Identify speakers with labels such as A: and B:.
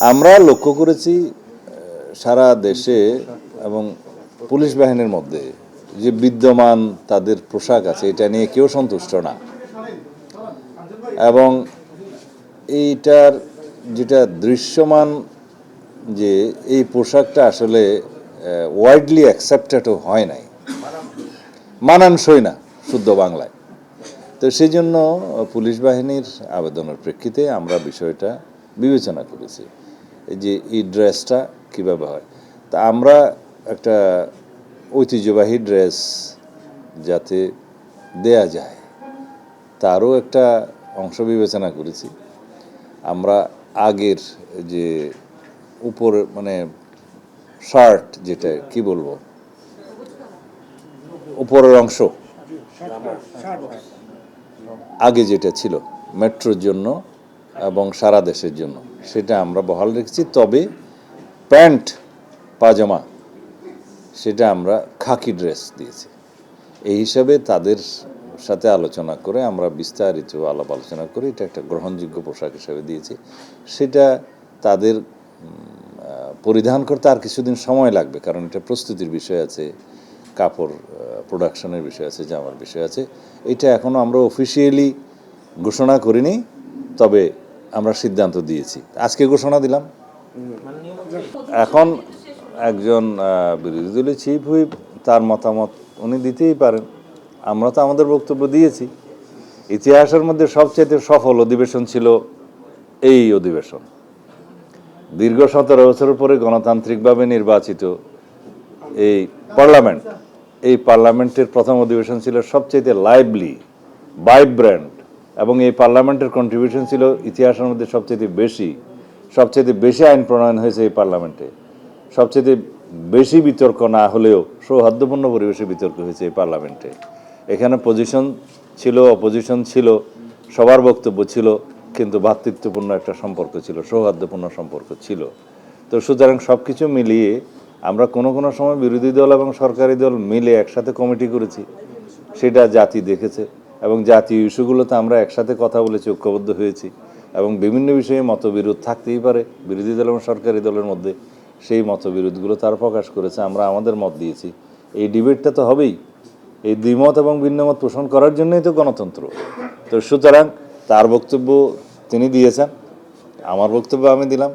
A: আমরা লক্ষ্য করেছি সারা দেশে এবং পুলিশ বাহিনীর মধ্যে যে বিদ্যমান তাদের পোশাক আছে এটা নিয়ে কেউ সন্তুষ্ট না, এবং এইটার যেটা দৃশ্যমান যে এই পোশাকটা আসলে ওয়াইডলি অ্যাকসেপ্টেডও হয় নাই, মানানসই না শুদ্ধ বাংলায়। তো সেই জন্য পুলিশ বাহিনীর আবেদনের প্রেক্ষিতে আমরা বিষয়টা বিবেচনা করেছি যে এই ড্রেসটা কীভাবে হয়। তা আমরা একটা ঐতিহ্যবাহী ড্রেস যাতে দেয়া যায় তারও একটা অংশ বিবেচনা করেছি। আমরা আগের যে উপর মানে শার্ট, যেটা কি বলবো, উপরের অংশ আগে যেটা ছিল মেট্রোর জন্য এবং সারা দেশের জন্য, সেটা আমরা বহাল রেখেছি। তবে প্যান্ট পাজামা সেটা আমরা খাকি ড্রেস দিয়েছি। এই হিসাবে তাদের সাথে আলোচনা করে আমরা বিস্তারিত আলাপ আলোচনা করে এটা একটা গ্রহণযোগ্য পোশাক হিসাবে দিয়েছি। সেটা তাদের পরিধান করতে আর কিছুদিন সময় লাগবে, কারণ এটা প্রস্তুতির বিষয় আছে, কাপড় প্রোডাকশনের বিষয় আছে, জামার বিষয় আছে। এটা এখনও আমরা অফিসিয়ালি ঘোষণা করিনি, তবে আমরা সিদ্ধান্ত দিয়েছি, আজকে ঘোষণা দিলাম। এখন একজন বিরোধী দলের চিফ হুইপ তার মতামত উনি দিতেই পারেন, আমরা তো আমাদের বক্তব্য দিয়েছি। ইতিহাসের মধ্যে সবচেয়ে সফল অধিবেশন ছিল এই অধিবেশন। দীর্ঘ 17 বছরের পরে গণতান্ত্রিকভাবে নির্বাচিত এই পার্লামেন্ট, এই পার্লামেন্টের প্রথম অধিবেশন ছিল সবচেয়ে লাইভলি, ভাইব্রেন্ট, এবং এই পার্লামেন্টের কন্ট্রিবিউশন ছিল ইতিহাসের মধ্যে সবচেয়ে বেশি আইন প্রণয়ন হয়েছে এই পার্লামেন্টে। সবচেয়ে বেশি বিতর্ক না হলেও সৌহার্দ্যপূর্ণ পরিবেশে বিতর্ক হয়েছে এই পার্লামেন্টে। এখানে পজিশন ছিল, অপোজিশন ছিল, সবার বক্তব্য ছিল, কিন্তু ভ্রাতৃত্বপূর্ণ একটা সম্পর্ক ছিল, সৌহার্দ্যপূর্ণ সম্পর্ক ছিল। তো সুতরাং সব কিছু মিলিয়ে আমরা কোনো কোনো সময় বিরোধী দল এবং সরকারি দল মিলে একসাথে কমিটি করেছি, সেটা জাতি দেখেছে, এবং জাতীয় ইস্যুগুলোতে আমরা একসাথে কথা বলেছি, ঐক্যবদ্ধ হয়েছি, এবং বিভিন্ন বিষয়ে মতবিরোধ থাকতেই পারে বিরোধী দল এবং সরকারি দলের মধ্যে, সেই মতবিরোধগুলো তারা প্রকাশ করেছে, আমরা আমাদের মত দিয়েছি। এই ডিবেটটা তো হবেই, এই দ্বিমত এবং ভিন্নমত পোষণ করার জন্যই তো গণতন্ত্র। তো সুতরাং তার বক্তব্য তিনি দিয়েছেন, আমার বক্তব্য আমি দিলাম।